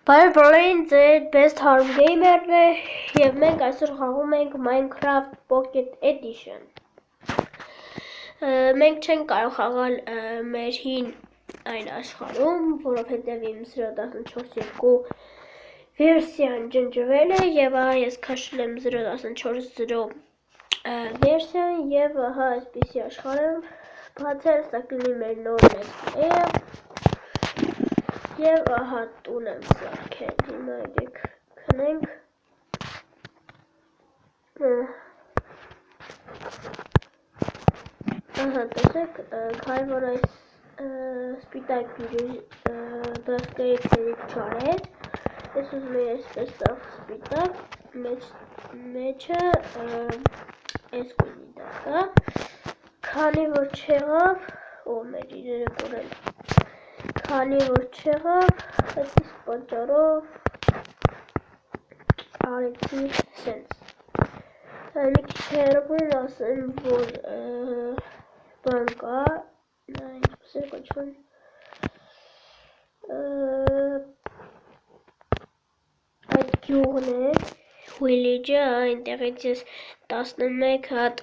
Բարև բոլորին, ձեր Best Harm Gamer-ն է և մենք այսօր խաղում ենք Minecraft Pocket Edition։ Մենք չենք կարող խաղալ մեր հին այն աշխարհում, որովհետև իմ 0.14.2 վերսիան ջնջվել է և ահա ես քաշել եմ 0.14.0 վերսիան և ահա այսպիսի աշխարհ եմ բացել, սա կլինի մեր նոր let's-play-ը։ Եվ ահա տուն եմ սարքել, հիմա եկեք քնենք։ Ահա տեսեք, քանի որ այս սպիտակ բրասկերիքներից չարեց, ես ուզում եմ այսպես տալ սպիտակ, մեջը այս կունի դակա, քանի որ չեղավ, մեր իրերը կորել, քանի որ չեղավ, այսպես պատճառով արեցի սենց։ Մի քիչ հեռվում ասեմ, որ բան կա, ինչպես է կոչվում, այդ գյուղն է, Village-ը, այնտեղից ես 11 հատ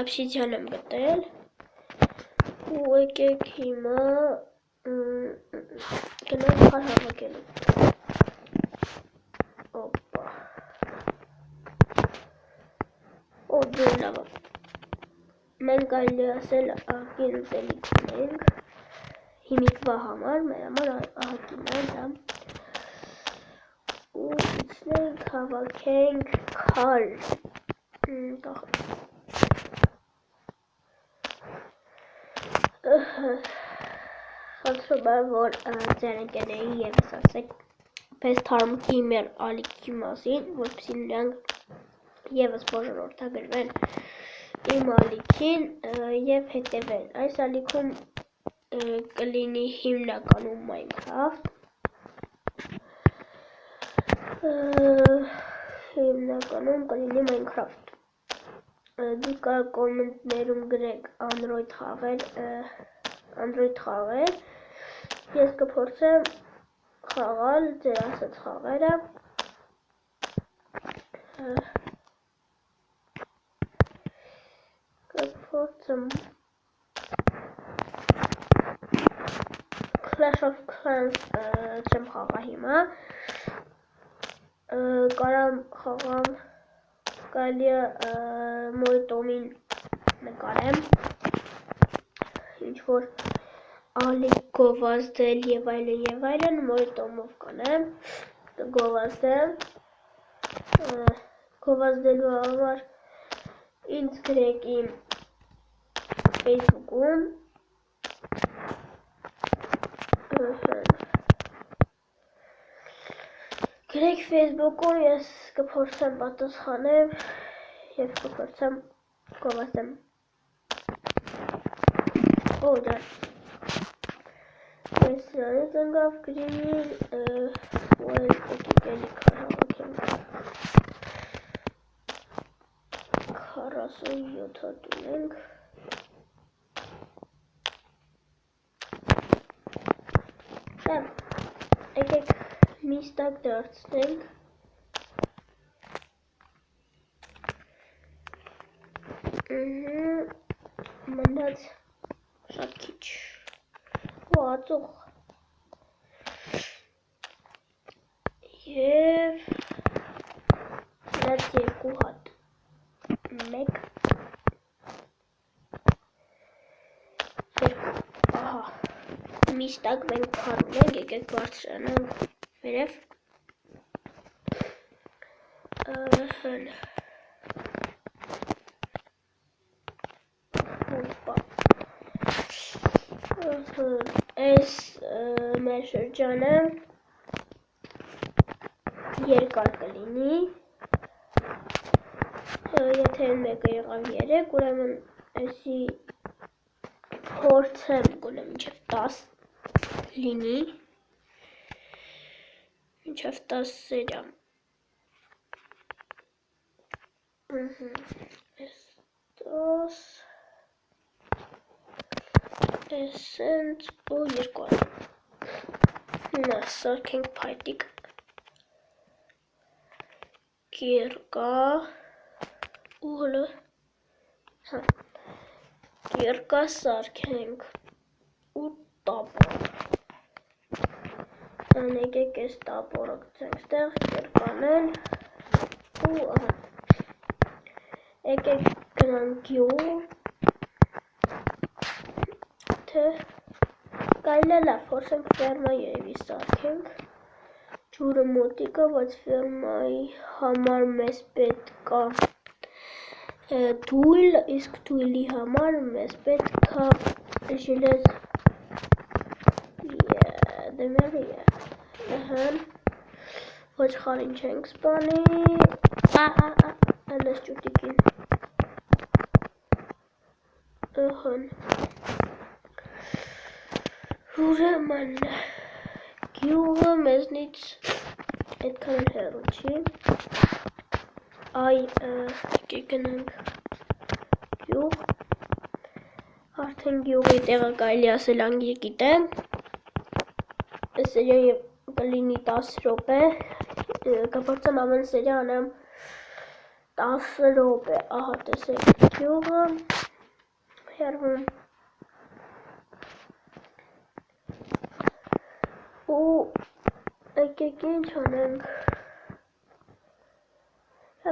obsidian եմ գտել, ու եկեք հիմա գնանք խար հավաքելու։ Օպա։ Օ, դե լավ։ Մենք այլ ասել ահագին ուտելիք ունենք հիմիկվա համար, մեր համար ահագին է դա։ Ու իջնենք հավաքենք քար։ Խնդրում եմ, որ ձեր ընկերներին ևս ասեք Best Harm Gamer ալիքի մասին, որպեսզի նրանք ևս խորհրդագրվեն իմ ալիքին և հետևեն։ Այս ալիքում կլինի հիմնականում Minecraft։ Հիմնականում կլինի Minecraft։ Դուք կարող կոմենտներում գրեք Android խաղեր, ես կփորձեմ խաղալ ձեր ասած խաղերը, կփորձեմ Clash of Clans չեմ խաղա հիմա, կարամ խաղամ, կարելի է մորիտոմին նկարեմ, ինչ-որ ալիք գովազդել և այլն մորիտոմով կանեմ, կգովազդեմ, գովազդելու համար ինձ գրեք իմ Facebook-ում, գրեք Facebook-ում, ես կփորձեմ պատասխանեմ և կփորձեմ գովազդեմ։ Օ, դա ես սրանից ընգավ գրին, որ եկեք էլի քար հավաքենք, 47 հատ ունենք, եկեք միստակ դարձնենք, մնաց շատ քիչ, ու ածող, և մնաց 2 հատ, 1, 2, ահա, միստակ մենք քար ունենք, եկեք բարձրանանք վերև, այս մեր շրջանը երկար կլինի, եթե մեկը եղավ 3, ուրեմն այսի փորձեմ գոնե մինչև 10 լինի, մինչև 10 սերիամ, այս 10, այս սենց ու 2 Սարքենք փայտիկ կերկա ու հլը կերկա սարքենք ու տապոր եկեք այս տապորը գցենք ստեղ կերկանեն ու եկեք գնանք գյուղ թե կարելի է լավ փորձենք ֆերմա երևի սարքենք ջուրը մոտիկ է բայց ֆերմայի համար մեզ պետք է թույլ իսկ թույլի համար մեզ պետք է ժելեզ դեմերի ոչխարին չենք սպանի անես ճուտիկին ուրեմն գյուղը մեզնից այդքան էլ հեռու չի եկեք գնանք գյուղ արդեն գյուղի տեղը կարելի ասել անգիր գիտեմ այս սերիա կլինի 10 րոպե կփորձեմ ամեն սերիա անեմ 10 րոպե ահա տեսեք գյուղը հեռվում ու եկեք ինչ անենք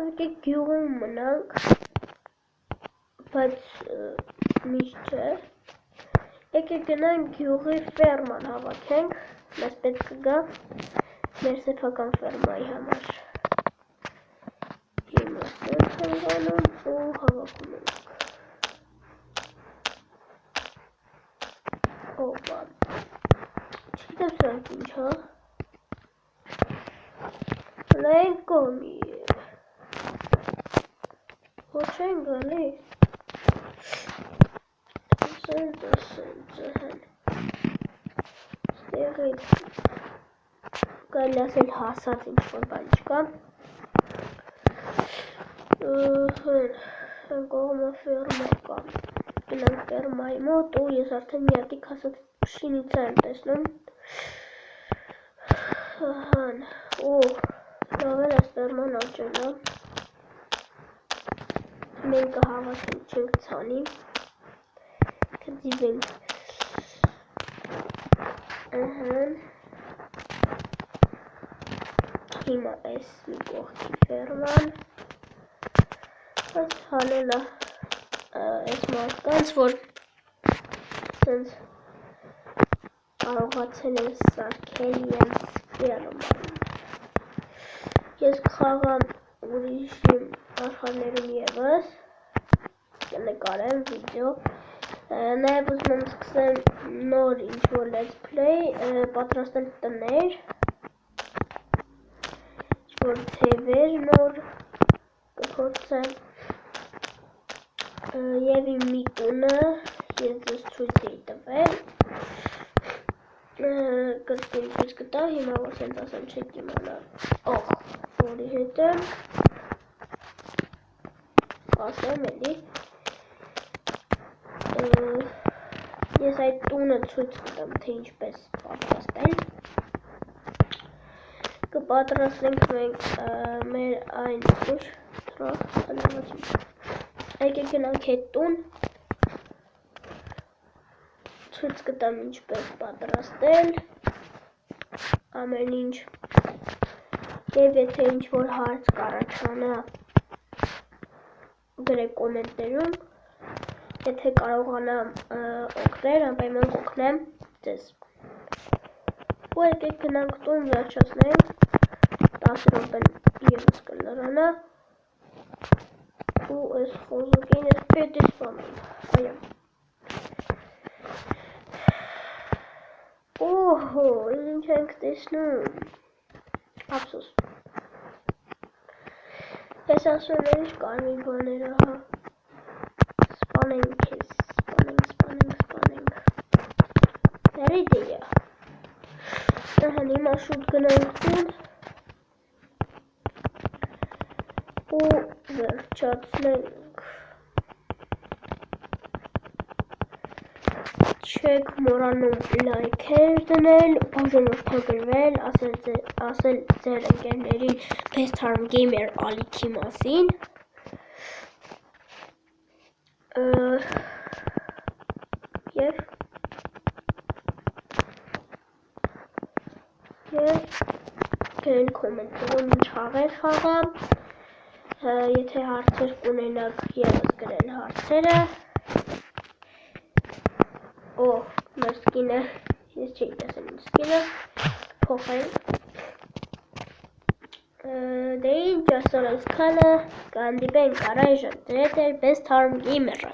եկեք գյուղում մնանք բայց միշտ չէ եկեք գնանք գյուղի ֆերման հավաքենք մեզ պետք է գա մեր սեփական ֆերմայի համար հիմա ստեղ ենք անում ու հավաքում ենք օպա չգիտեմ սրանք ինչ հա լայն կոմի ոչ են գալի ստեղից կարելի ասել հասած ինչ-որ բան չկա կողմը ֆերմա կա գնանք ֆերմայի մոտ ու ես արդեն միատիկ հասած շինիցա եմ տեսնում ու լավ էլ այս ֆերման աճել է մենք կհավաքենք չենք ցանի կդիվենք հիմա այս մի կողքի ֆերման այս հանելը այս մարդկանց որ սենց կարողացել են սարքել իրենց ֆերման ես կխաղամ ուրիշ աշխարհներում ևս կնկարեմ վիդեո նաև ուզում եմ սկսեմ նոր ինչ-որ let's play պատրաստել տներ ինչ-որ թևեր նոր կփորձեմ և իմ մի տունը ես ձեզ ցույց էի տվել կրկին ցույց կտա հիմա որ սենց ասեմ չեք իմանա որի հետ եմ ասեմ էլի ես այդ տունը ցույց կտամ թե ինչպես պատրաստել կպատրաստենք մենք մեր այն ուր եկեք գնանք այդ տուն ցույց կտամ ինչպես պատրաստել ամեն ինչ և եթե ինչ-որ հարց կառաջանա գրեք կոմենտներում եթե կարողանամ օգնել անպայման կօգնեմ ձեզ ու եկեք գնանք տուն վերջացնենք 10 րոպեն ևս կլրանա ու այս խոզուկին ես պետք է սպանեմ այո օհո ինչ ենք տեսնում ափսոս ես ասում եմ ինչ կարմիր բաները հա սպանենք քեզ սպանենք Very dear. Հիմա շուտ գնանք տուն ու վերջացնենք Չեք մոռանում լայքեր դնել, օժանդակագրվել, ասել ձեր ընկերներին Best Harm Gamer ալիքի մասին։ Եվ գրել կոմենտներում ինչ խաղեր խաղամ, եթե հարցեր կունենաք ևս գրել հարցերը։ Մեր սկինը, ես չէի տեսել իմ սկինը, փոխել։ Դե ինչ ասել այսքանը, կհանդիպենք առայժմ, դրա հետ էր Best Harm Gamer-ը։